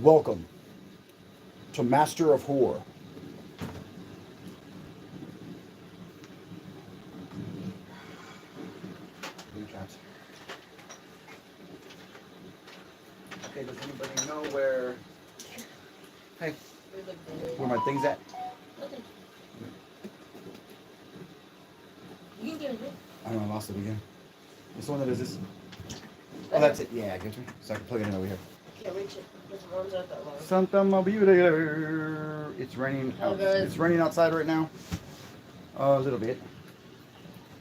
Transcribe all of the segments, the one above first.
Welcome to Master of Horror. Okay, does anybody know hey, where my thing's at? I don't know, I lost it again. This one that is this. Oh, that's it. Yeah, give it to me. So I can plug it in over here. Can't reach it. There's one's out that long. Santa Mobile. It's raining. It's raining outside right now. A little bit.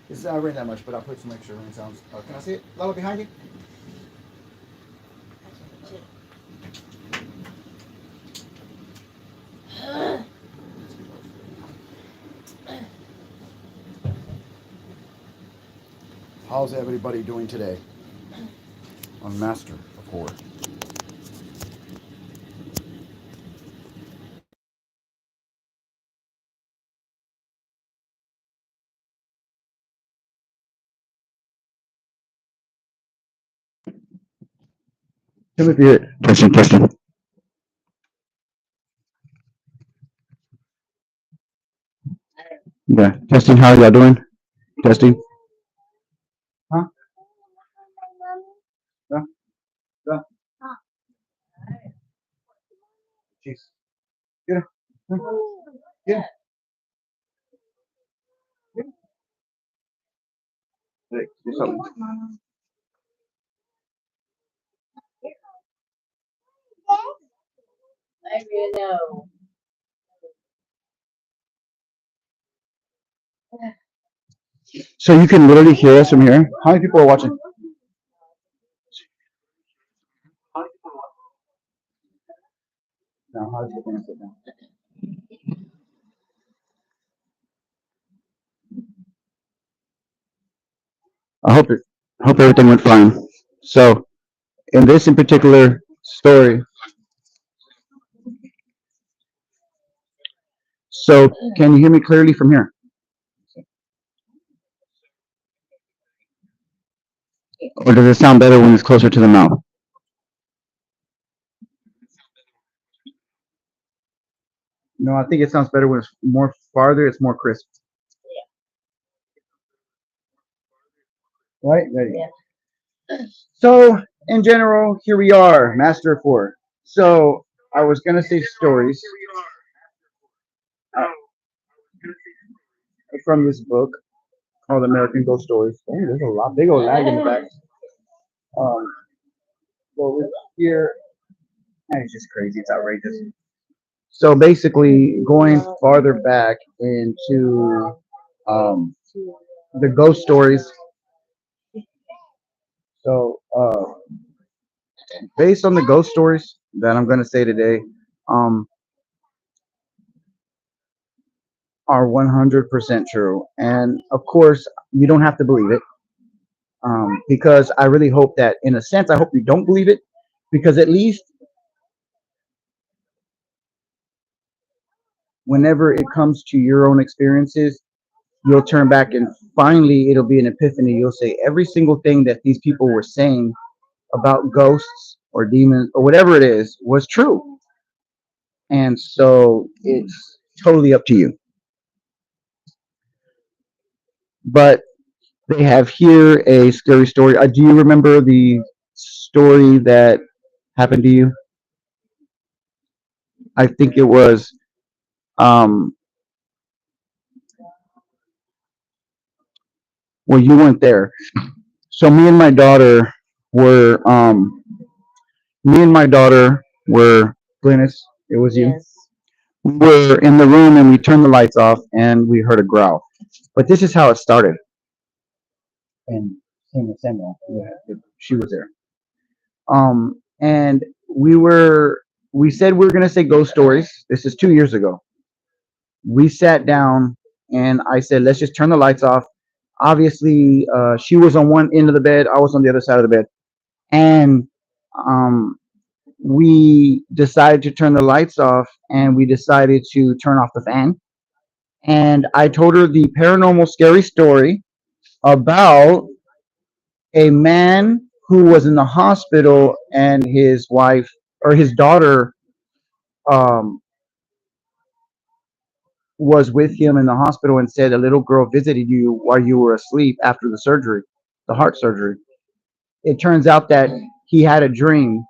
It's not raining that much, but I'll put some extra rain sounds. Can I see it? Lala, behind you? How's everybody doing today on Master of Horror? Tell me if you hear it. Testing, testing. Yeah, testing. How y'all doing? Testing. Huh? Yeah, yeah. Jeez. Get her. Get her. Hey, do something. I really know. So you can literally hear us from here. How many people are watching? No, how's it going to sit down? I hope everything went fine. So in this in particular story, so can you hear me clearly from here? Or does it sound better when it's closer to the mouth? No, I think it sounds better when it's more farther, it's more crisp. Right? Ready. Yeah. So in general, here we are, Master of Horror. So I was gonna say stories uh, from this book called American Ghost Stories. Oh, there's a lot big old lag in the back. Um, so we're here, and it's just crazy. It's outrageous. So basically, going farther back into um, the ghost stories. So based on the ghost stories that I'm gonna say today, um, are 100% true. And of course, you don't have to believe it, because I really hope that, in a sense, I hope you don't believe it, because at least whenever it comes to your own experiences, you'll turn back and finally it'll be an epiphany. You'll say every single thing that these people were saying about ghosts or demons or whatever it is was true. And so it's totally up to you. But they have here a scary story. Do you remember the story that happened to you? I think it was, um, well, you weren't there. So were, me and my daughter were, Glennis, it was you. Yes. We were in the room and we turned the lights off and we heard a growl. But this is how it started. And same with Samuel. Yeah, she was there. And we said we were gonna say ghost stories. This is 2 years ago. We sat down and I said, let's just turn the lights off. Obviously, she was on one end of the bed, I was on the other side of the bed, and um, we decided to turn the lights off, and we decided to turn off the fan. And I told her the paranormal scary story about a man who was in the hospital and his wife. or his daughter um, was with him in the hospital and said a little girl visited you while you were asleep after the surgery, the heart surgery. It turns out that he had a dream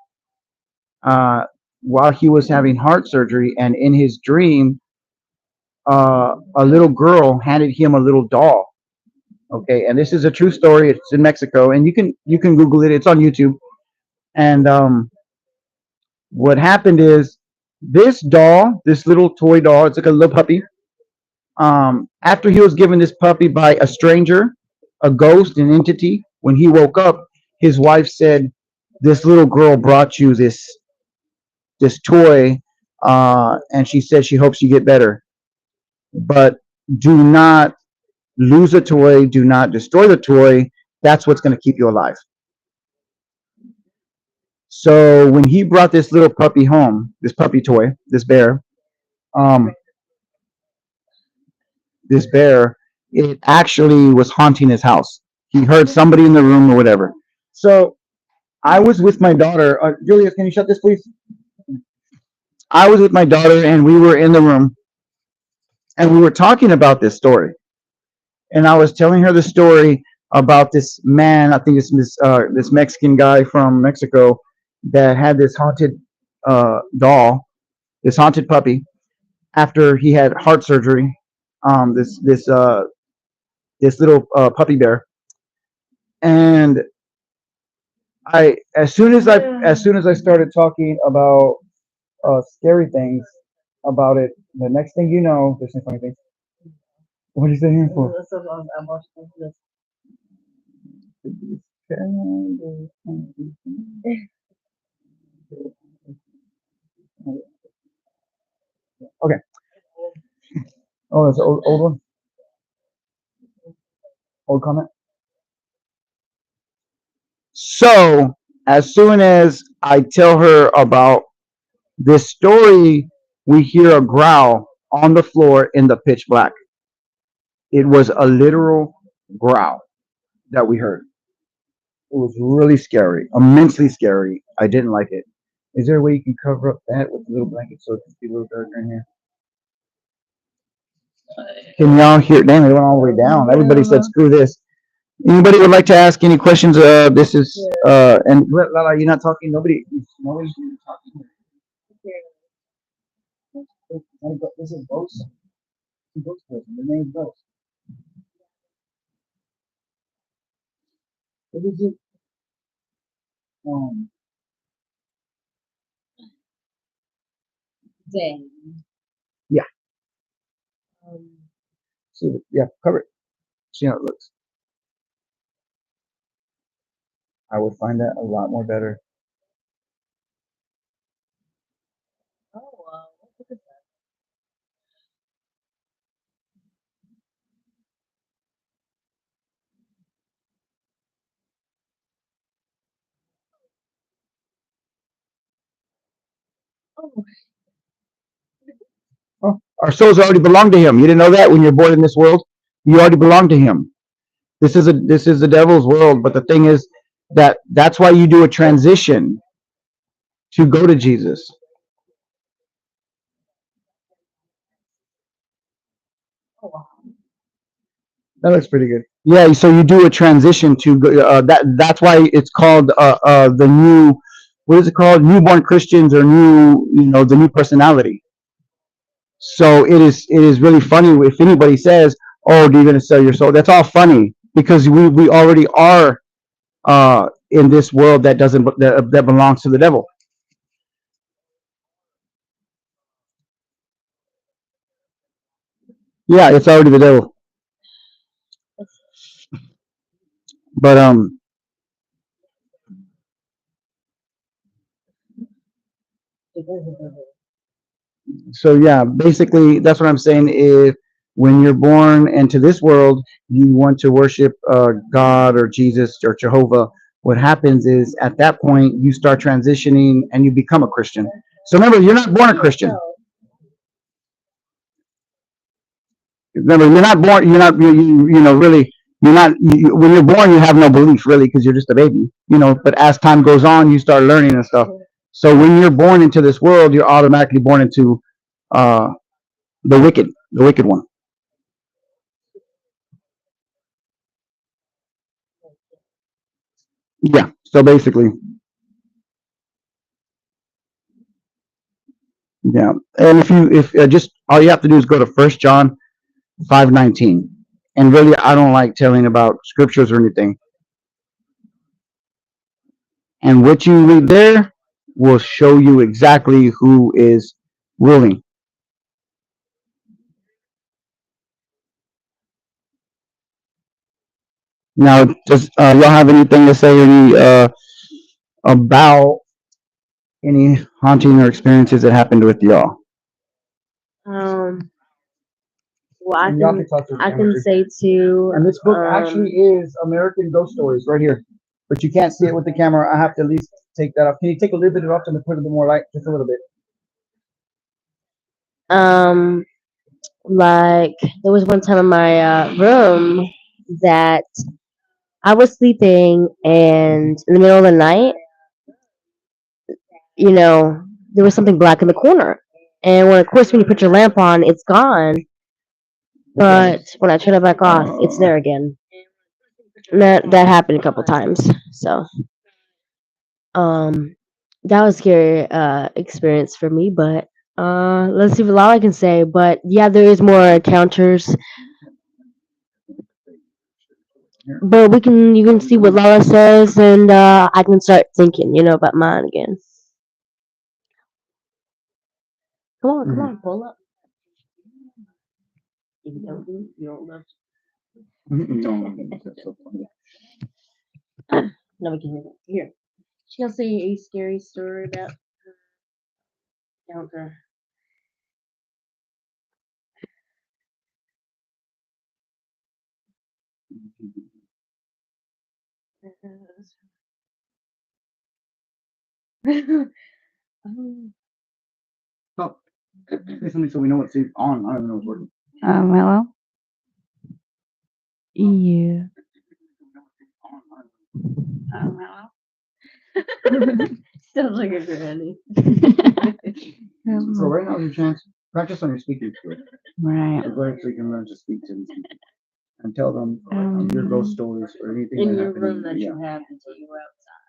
uh, while he was having heart surgery, and in his dream, a little girl handed him a little doll. Okay, and this is a true story. It's in Mexico, and you can Google it. It's on YouTube. And what happened is this doll, this little toy doll, it's like a little puppy. After he was given this puppy by a stranger, a ghost, an entity, when he woke up, his wife said, "This little girl brought you this toy, and she said she hopes you get better. But do not lose a toy. Do not destroy the toy. That's what's going to keep you alive." So when he brought this little puppy home, this puppy toy, um, this bear, it actually was haunting his house. He heard somebody in the room or whatever. So I was with my daughter. Julia, can you shut this, please? I was with my daughter, and we were in the room, and we were talking about this story. And I was telling her the story about this man. I think it's this Mexican guy from Mexico that had this haunted doll, this haunted puppy, after he had heart surgery. This little puppy bear, and I as soon as I started talking about scary things about it, the next thing you know, there's some funny things. What are you saying for? I'm watching this. Okay. Oh, it's an old one, old comment. So as soon as I tell her about this story, we hear a growl on the floor in the pitch black. It was a literal growl that we heard. It was really scary, immensely scary. I didn't like it. Is there a way you can cover up that with a little blanket so it can be a little darker in here? Can y'all hear? Damn, it went all the way down. Everybody said, "Screw this." Anybody would like to ask any questions? This is and Lala, you're not talking. Nobody's talking. This is Ghost. Ghost person. The name's Ghost. What is it? Um, Dang. yeah. Um, See, yeah, cover it. See how it looks. I would find that a lot more better. oh, look at that. Oh, Oh, our souls already belong to Him. You didn't know that when you're born in this world. You already belong to Him. This is the devil's world. But the thing is that that's why you do a transition to go to Jesus. oh wow. That looks pretty good. Yeah, so you do a transition to that. That's why it's called the new. What is it called? Newborn Christians or new, the new personality. So it is really funny if anybody says, "Oh, you're going to sell your soul." That's all funny because we already are in this world that doesn't that belongs to the devil. Yeah, it's already the devil. But so yeah, basically that's what I'm saying. If when you're born into this world, you want to worship God or Jesus or Jehovah, what happens is at that point you start transitioning and you become a Christian. So remember, you're not born a Christian. Remember, you're not born. You're not. Really. You're not. When you're born, you have no belief really because you're just a baby. But as time goes on, you start learning and stuff. So when you're born into this world, you're automatically born into uh, the wicked one. Yeah. So basically, yeah. And if just all you have to do is go to First John 5:19, and really, I don't like telling about scriptures or anything. And what you read there will show you exactly who is ruling. Now, does y'all have anything to say about any haunting or experiences that happened with y'all? Um, well, I And y'all can can talk to the I camera can too. say too. And this book actually is American Ghost Stories right here, but you can't see it with the camera. I have to at least take that off. Can you take a little bit of it off and put a bit more light, just a little bit? Um, like there was one time in my room that I was sleeping, and in the middle of the night, you know, there was something black in the corner. And when, of course, when you put your lamp on, it's gone. But when I turn it back off, it's there again. And that happened a couple times. So, um, that was a scary experience for me. But let's see what Lala can say. But yeah, there is more encounters. But we can you can see what Lala says, and I can start thinking, about mine again. Come on, pull up. If you don't do, you don't love. No, that's so funny. No, we can hear that. Here. She'll say a scary story about encounter. Um, Oh, say something so we know what's on. I don't know what's working. Hello? Yeah. Hello? Sounds like a granny. So right now is your chance. Practice on your speaking skills. Right. So go ahead so you can learn to speak to these people and tell them your ghost Um, stories or anything In that your happened. room that Yeah. you have until you were outside.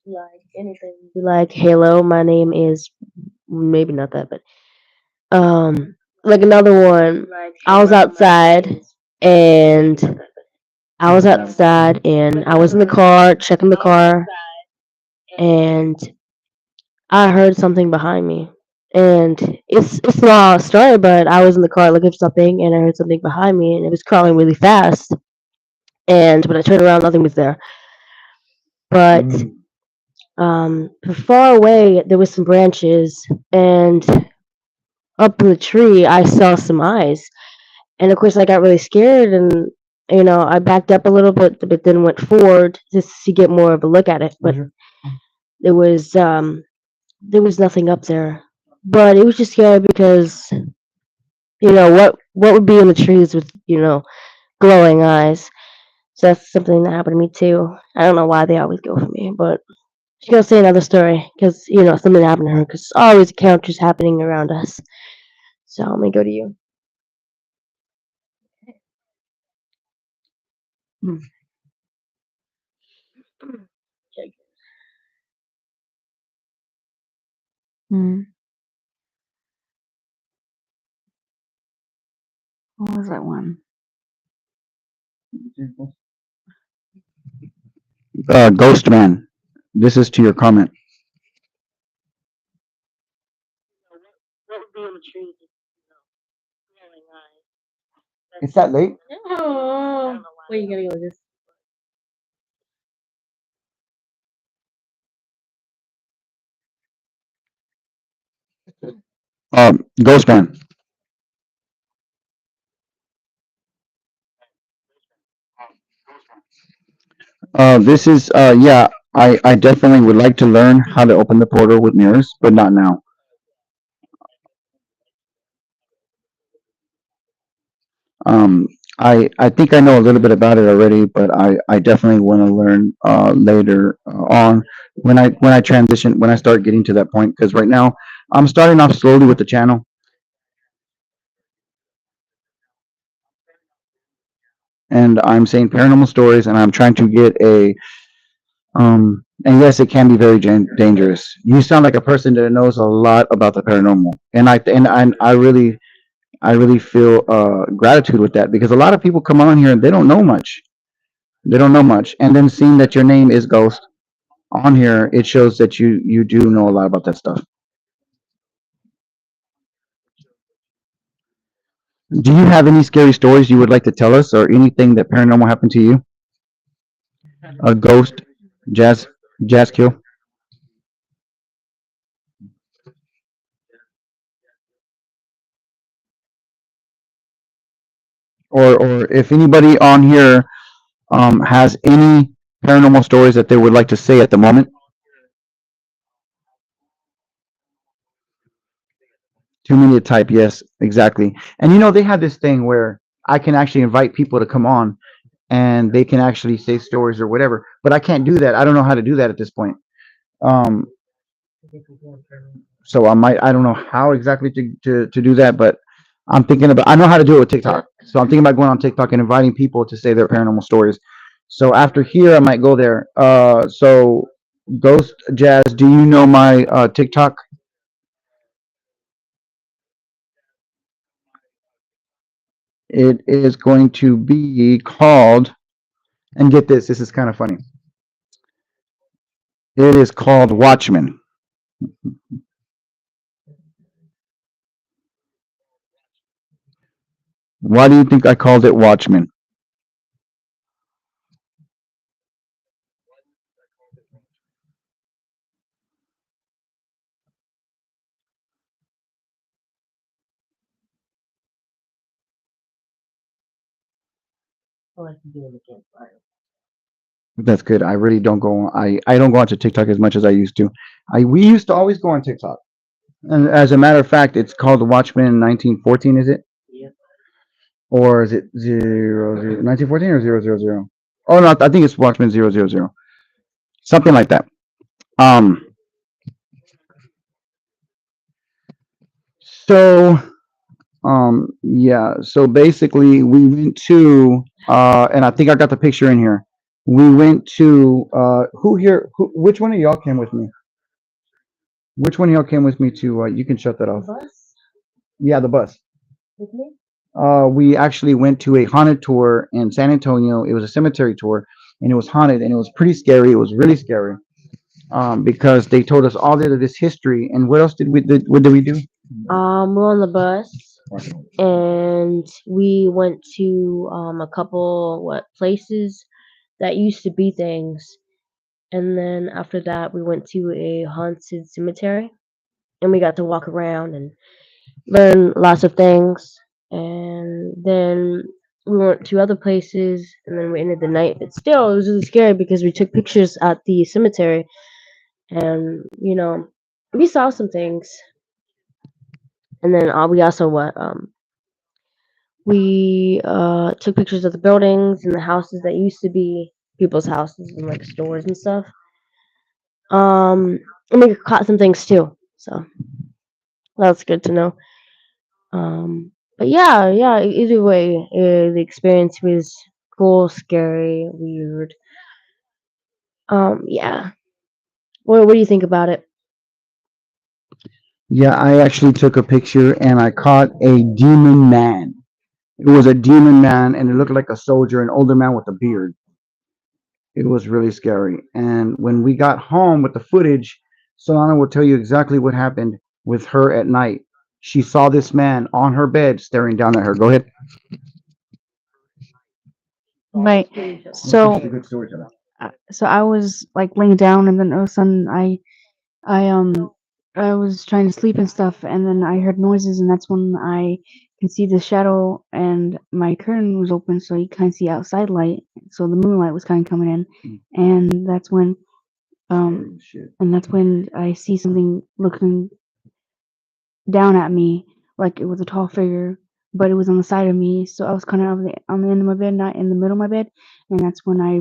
Like anything. Like, hello, my name is maybe not that, but like another one. I was outside and I was outside and I was in the car, checking the car, and I heard something behind me. And it's a small story, but I was in the car looking for something, and I heard something behind me, and it was crawling really fast. And when I turned around, nothing was there. But Mm. far away, there was some branches, and up in the tree, I saw some eyes. And of course, I got really scared, and I backed up a little bit, but then went forward just to get more of a look at it. But there was um, there was nothing up there. But it was just scary because what would be in the trees with glowing eyes. So that's something that happened to me too. I don't know why they always go for me, but she's gonna say another story because something happened to her. Because always encounters happening around us. So let me go to you. hmm. What was that one? Ghost Man. This is to your comment. What would be in the trees with glowing It's that late? eyes? Oh, wait, you gotta go with this. Ghost Man. This is yeah. I definitely would like to learn how to open the portal with mirrors, but not now. Um, I think I know a little bit about it already, but I definitely want to learn later on when I transition when I start getting to that point. Because right now I'm starting off slowly with the channel, and I'm saying paranormal stories, and I'm trying to get a and yes, it can be very dangerous. You sound like a person that knows a lot about the paranormal, I really feel gratitude with that because a lot of people come on here and they don't know much. They don't know much, and then seeing that your name is Ghost on here, it shows that you do know a lot about that stuff. Do you have any scary stories you would like to tell us, or anything that paranormal happened to you? A ghost, jazz, jazz kill, or if anybody on here has any paranormal stories that they would like to say at the moment. 2 minute type, yes, exactly. And they have this thing where I can actually invite people to come on and they can actually say stories or whatever. But I can't do that. I don't know how to do that at this point. Um, so I don't know how exactly to do that, but I know how to do it with TikTok. So I'm thinking about going on TikTok and inviting people to say their paranormal stories. So after here, I might go there. So Ghost Jazz, do you know my TikTok? It is going to be called, and get this, this is kind of funny. It is called Watchmen. Why do you think I called it Watchmen? That's good. I really don't go. I don't go onto TikTok as much as I used to. I We used to always go on TikTok, and as a matter of fact, it's called Watchmen 1914. Is it, or is it 1914 or 000? Oh no, I think it's Watchmen 000, something like that. Um. So yeah. So basically, we went to and I think I got the picture in here. We went to who here? Which one of y'all came with me? Which one of y'all came with me to? You can shut that off. Yeah, the bus. We actually went to a haunted tour in San Antonio. It was a cemetery tour, and it was haunted, and it was pretty scary. It was really scary because they told us all of this history. And what else what did we do? We're on the bus, and we went to a couple places that used to be things, and then after that we went to a haunted cemetery, and we got to walk around and learn lots of things, and then we went to other places, and then we ended the night. But still, it was really scary because we took pictures at the cemetery, and we saw some things, and then we also took pictures of the buildings and the houses that used to be people's houses and like stores and stuff. And we caught some things too, so that's good to know. But yeah. Either way, the experience was cool, scary, weird. Yeah. What do you think about it? Yeah, I actually took a picture and I caught a demon man. It was a demon man, and it looked like a soldier, an older man with a beard. It was really scary. And when we got home with the footage, Solana will tell you exactly what happened with her at night. She saw this man on her bed staring down at her. Go ahead. Right. She's a So, good storyteller. so I was like laying down, and then all of a sudden, I I was trying to sleep and stuff, and then I heard noises, and that's when I can see the shadow, and my curtain was open, so you kind of see outside light, so the moonlight was kind of coming in, and um, that's when I see something looking down at me, like it was a tall figure, but it was on the side of me, so I was kind of on the end of my bed, not in the middle of my bed, and that's when I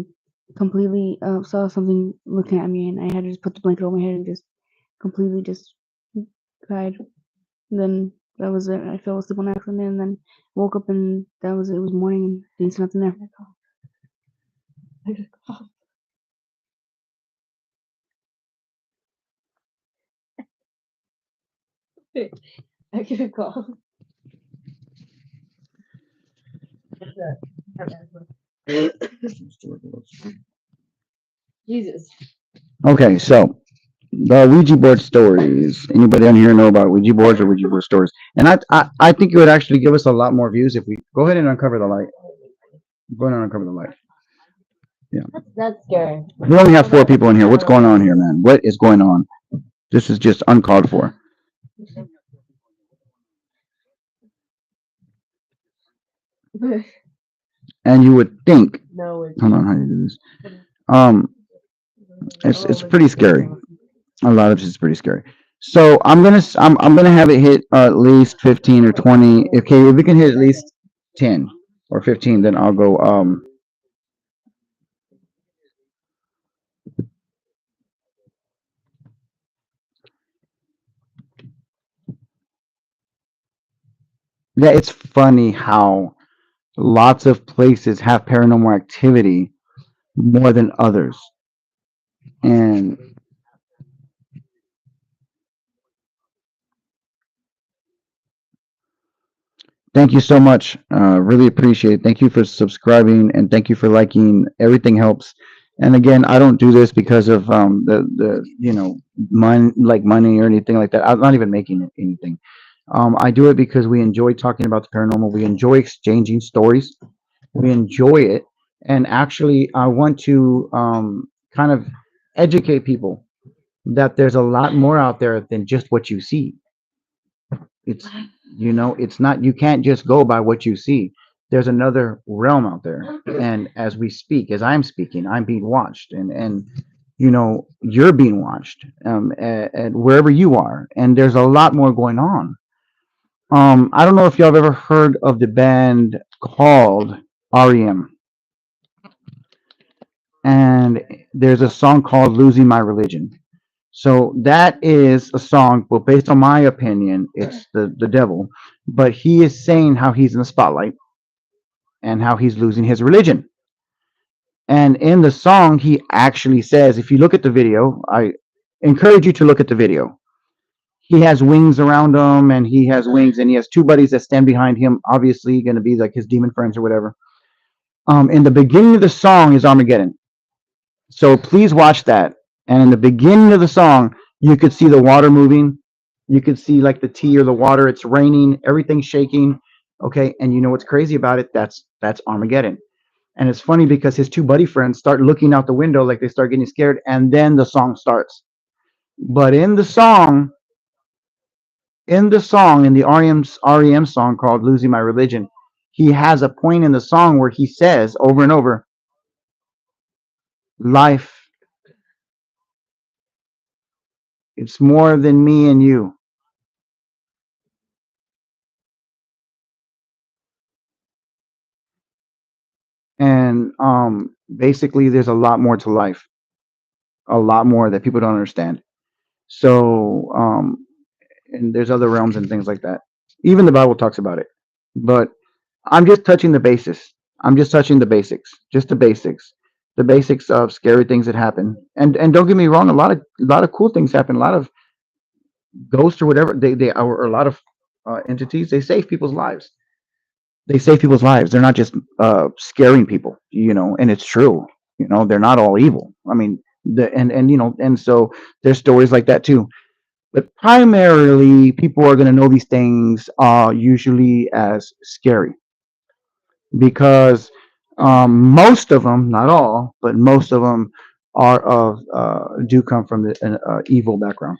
completely saw something looking at me, and I had to just put the blanket over my head and just completely just cried. Then that was it. I fell asleep on accident, and then woke up, and that was it. It was morning, and didn't see nothing there. I get a call. Jesus. Okay, so the Ouija board stories. Anybody on here know about Ouija boards or Ouija board stories? And I think it would actually give us a lot more views if we go ahead and uncover the light. Go ahead and uncover the light. Yeah. That's scary. We only have four people in here. What's going on here, man? What is going on? This is just uncalled for. And you would think, No, it's hold on, how do you do this? Um, it's pretty scary. A lot of it's pretty scary. So I'm gonna have it hit at least 15 or 20. Okay, if we can hit at least 10 or 15, then I'll go. Yeah, it's funny how lots of places have paranormal activity more than others, and thank you so much. Really appreciate it. Thank you for subscribing and thank you for liking. Everything helps. And again, I don't do this because of the money or anything like that. I'm not even making it anything. I do it because we enjoy talking about the paranormal. We enjoy exchanging stories. We enjoy it, and actually, I want to kind of educate people that there's a lot more out there than just what you see. It's it's not, you can't just go by what you see. There's another realm out there, and as we speak, as I'm speaking, I'm being watched, and you're being watched, at wherever you are, and there's a lot more going on. I don't know if y'all have ever heard of the band called REM, and there's a song called "Losing My Religion." So that is a song, well, based on my opinion, it's the devil, but he is saying how he's in the spotlight and how he's losing his religion. And in the song, he actually says, if you look at the video, I encourage you to look at the video. He has wings around him, and he has wings, and he has two buddies that stand behind him, obviously going to be like his demon friends or whatever. In the beginning of the song is Armageddon. So please watch that. And in the beginning of the song, you could see the water moving. You could see like the tea or the water. It's raining. Everything's shaking. Okay, and you know what's crazy about it? That's Armageddon. And it's funny because his two buddy friends start looking out the window like they start getting scared, and then the song starts. But in the REM song called "Losing My Religion," he has a point in the song where he says over and over, "Life, it's more than me and you." And basically there's a lot more to life, a lot more that people don't understand. So and there's other realms and things like that. Even the Bible talks about it. But I'm just touching the basis. I'm just touching the basics, just the basics of scary things that happen. And don't get me wrong, a lot of cool things happen. A lot of ghosts or whatever, they or a lot of entities, they save people's lives. They save people's lives. They're not just scaring people, and it's true. They're not all evil. I mean, and so there's stories like that too. But primarily, people are going to know these things usually as scary because most of them, not all, but most of them are of do come from an evil background.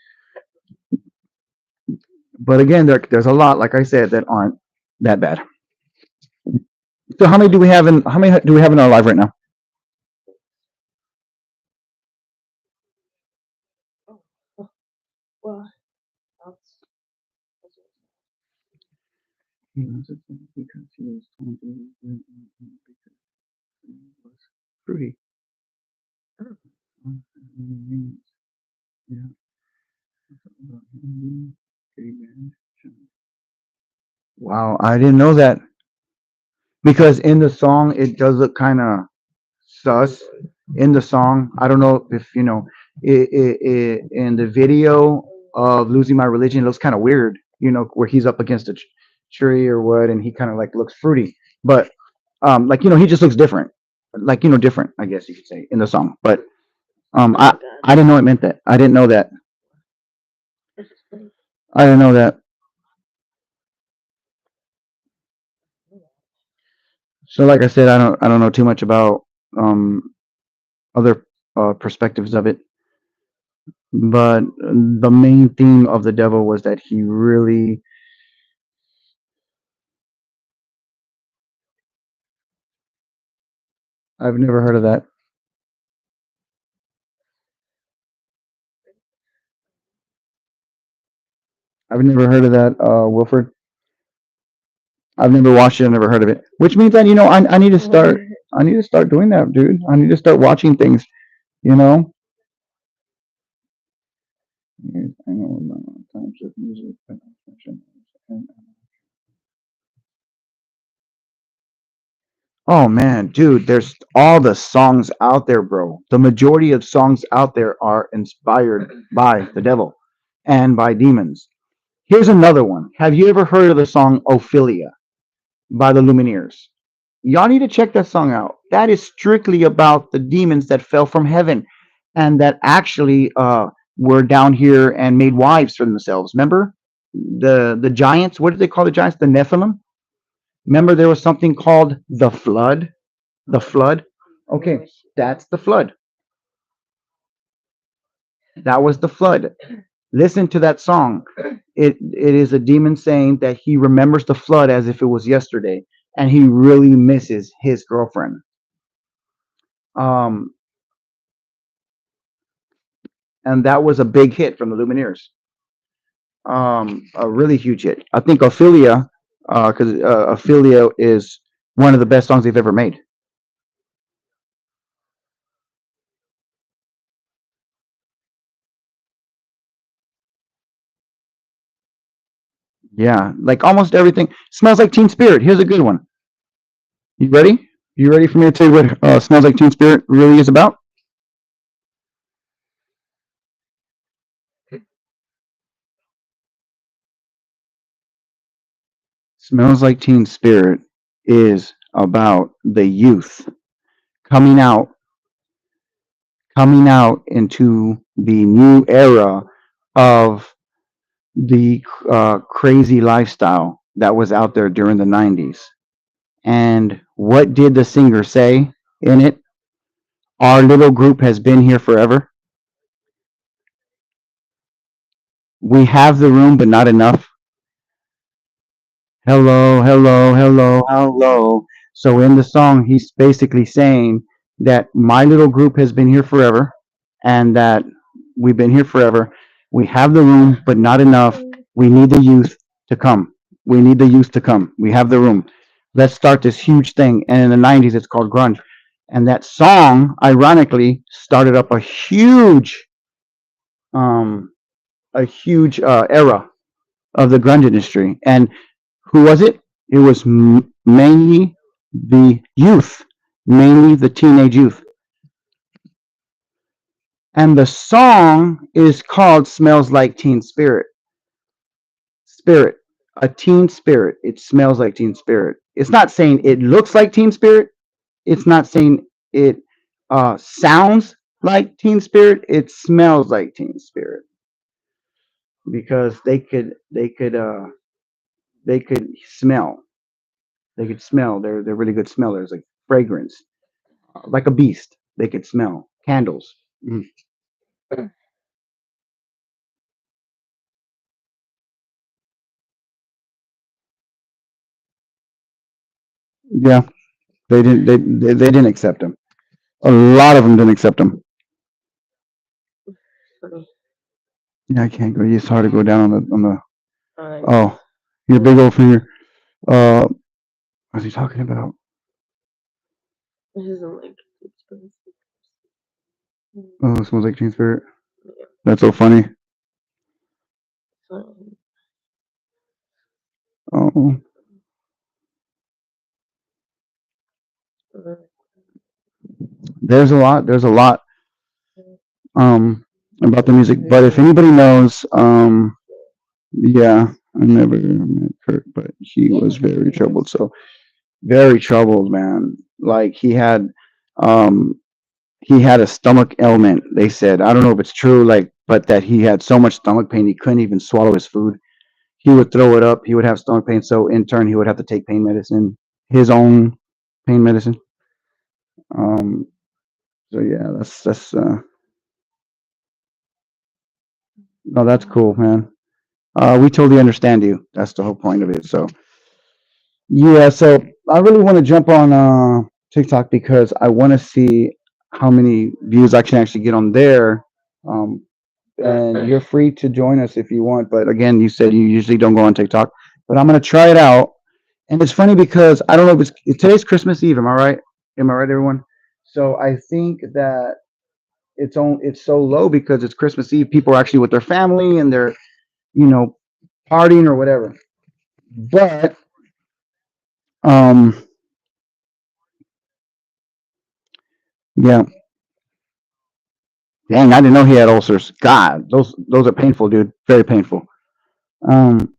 But again, there's a lot, like I said, that aren't that bad. So how many do we have in our live right now? Well, He loves it because he was told because he was fruity. Yeah. Wow, I didn't know that because in the song it does look kind of sus. In the song, I don't know if you know, in the video of "Losing My Religion," it looks kind of weird. You know, where he's up against a tree or what, and he kind of like looks fruity, but like he just looks different, like different, I guess you could say, in the song. But I didn't know it meant that. I didn't know that. I didn't know that. So, like I said, I don't know too much about other perspectives of it, but the main theme of the devil was that he really. I've never heard of that. I've never heard of that, Wilford. I've never watched it. I've never heard of it. Which means that I need to start. I need to start doing that, dude. I need to start watching things. You know. Yes, I know types of music. Oh man, dude, there's all the songs out there, bro. The majority of songs out there are inspired by the devil and by demons. Here's another one. Have you ever heard of the song Ophelia by the Lumineers? Y'all need to check that song out. That is strictly about the demons that fell from heaven and that actually were down here and made wives for themselves. Remember the giants? What did they call the giants? The Nephilim. Remember there was something called the flood. The flood. Okay, that's the flood. That was the flood. Listen to that song. It is a demon saying that he remembers the flood as if it was yesterday, and he really misses his girlfriend. Um, and that was a big hit from the Lumineers. A really huge hit. I think Ophelia, because Ophelia is one of the best songs they've ever made. Yeah, like almost everything. Smells like Teen Spirit. Here's a good one. You ready? You ready for me to tell you what Smells Like Teen Spirit really is about? Smells Like Teen Spirit is about the youth coming out, coming out into the new era of the crazy lifestyle that was out there during the 90s. And what did the singer say in it? Our little group has been here forever. We have the room, but not enough. Hello, hello, hello, hello. So in the song, he's basically saying that my little group has been here forever and that we've been here forever. We have the room, but not enough. We need the youth to come. We need the youth to come. We have the room. Let's start this huge thing. And in the 90s, it's called grunge. And that song, ironically, started up um, a huge era of the grunge industry. And who was it? It was mainly the youth, mainly the teenage youth. And the song is called Smells Like Teen Spirit. Spirit. A teen spirit. It smells like teen spirit. It's not saying it looks like teen spirit. It's not saying it sounds like teen spirit. It smells like teen spirit because they could smell. They could smell. They're really good smellers, like fragrance, like a beast. They could smell candles. Mm. Yeah, they didn't. They didn't accept him. A lot of them didn't accept him. Yeah, I can't go. It's hard to go down on the. Oh, your big old finger. Uh, what's he talking about? This isn't like Oh, it smells like Teen Spirit. That's so funny. Oh, there's a lot. There's a lot um about the music. But if anybody knows, yeah, I never met Kurt, but he was very troubled. So very troubled, man. Like um he had a stomach ailment. They said I don't know if it's true, like, but that he had so much stomach pain he couldn't even swallow his food. He would throw it up. He would have stomach pain. So in turn, he would have to take pain medicine, his own pain medicine. Um, so yeah, that's no, that's cool, man. We totally understand you. That's the whole point of it. So yeah, so I really want to jump on TikTok because I want to see how many views I can actually get on there. Um, and you're free to join us if you want. But again, you said you usually don't go on TikTok, but I'm gonna try it out. And it's funny because I don't know if today's Christmas Eve. Am I right? Am I right, everyone? So I think that it's so low because it's Christmas Eve. People are actually with their family and they're you know partying or whatever. But um, yeah, dang, I didn't know he had ulcers. God, those are painful, dude. Very painful. Um,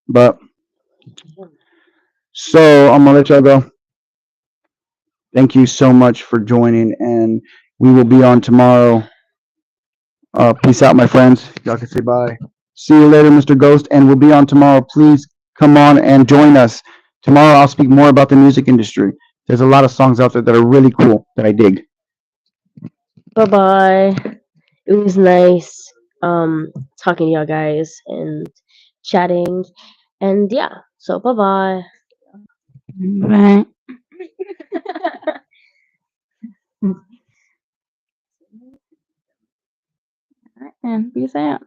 but so I'm gonna let y'all go. Thank you so much for joining, and we will be on tomorrow. Peace out, my friends. Y'all can say bye. See you later, Mr. Ghost, and we'll be on tomorrow. Please come on and join us. Tomorrow, I'll speak more about the music industry. There's a lot of songs out there that are really cool that I dig. bye bye. It was nice talking to y'all guys and chatting. And yeah, so bye bye. Right. And peace out.